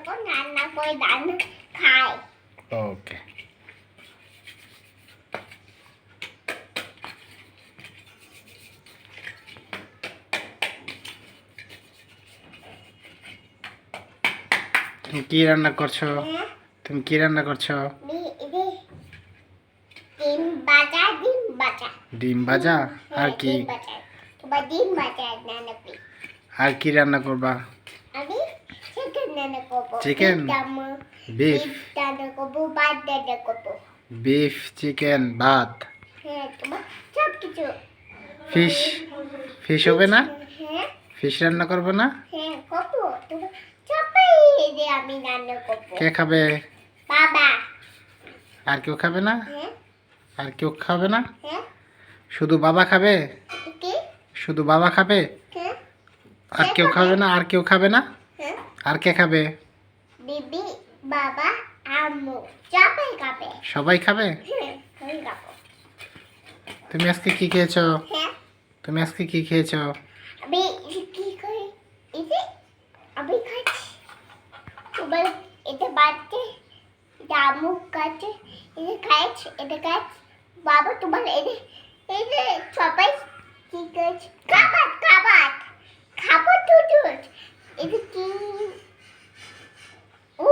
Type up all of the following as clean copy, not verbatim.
যখন রান্না করে রান্না খায়। ওকে। তুমি কি রান্না করছো? হ্যাঁ তুমি কি রান্না করছো? ডিম ভাজা ডিম ভাজা ডিম ভাজা আর কি? ডিম ভাজা তোমার ডিম ভাজা রান্না করি। আর কি রান্না করবা? আমি চিকেন রান্না করবো। Chicken? বিফ বিফ রান্না করবো, ভাত রান্না করবো। বিফ চিকেন ভাত হ্যাঁ তোমার সব কিছু। ফিশ ফিশ হবে না? হ্যাঁ ফিশ রান্না করবে না? হ্যাঁ করবো। তোমার সবাই এনে আমি রান্না করবো। কে খাবে? বাবা। আর কেউ খাবে না? হ্যাঁ আর কেউ খাবে না? হ্যাঁ শুধু বাবা খাবে? কি শুধু বাবা খাবে? হ্যাঁ আর কেউ খাবে না? আর কেউ খাবে না? হ্যাঁ আর কে খাবে? বিবি বাবা আম্মু সবাই খাবে। সবাই খাবে? হ্যাঁ আমি খাবো। তুমি আজকে কি খেয়েছো? হ্যাঁ তুমি আজকে কি খেয়েছো? আমি কি করি এই যে আমি খাচ্ছি। তোমার এটা বাড়তে এটা আম্মু খাচ্ছে, এটা খাচ্ছে, এটা খাচ্ছে বাবা। তোমার এই যে সবাই কি করছে? খাবার খাবার খাবার দুধ এটা কি? ও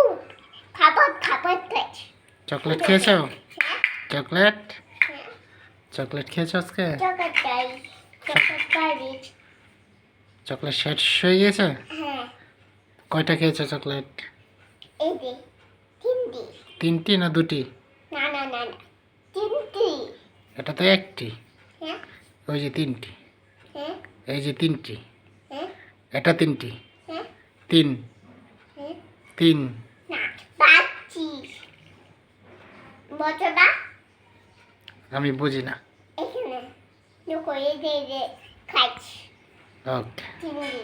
খাবার খাবার খাচ্ছে। চকলেট খেয়েছো? হ্যাঁ চকলেট হ্যাঁ চকলেট খেয়েছো আজকে? চকলেট খাই, চকলেট খাই। চকলেট শেষ হয়ে গেছে? হ্যাঁ কয়টা খেয়েছো চকলেট? এই যে তিনটি। তিনটি না দুটি? না না না না তিনটি। এটা তো একটি। হ্যাঁ ওই যে তিনটি, হ্যাঁ এই যে তিনটি, হ্যাঁ এটা তিনটি। হ্যাঁ তিন হ্যাঁ তিন না পাচ্ছি বছরটা আমি বুঝি না। এখানে দেখো এই যে খাচ্ছি ওকে। তিনটি।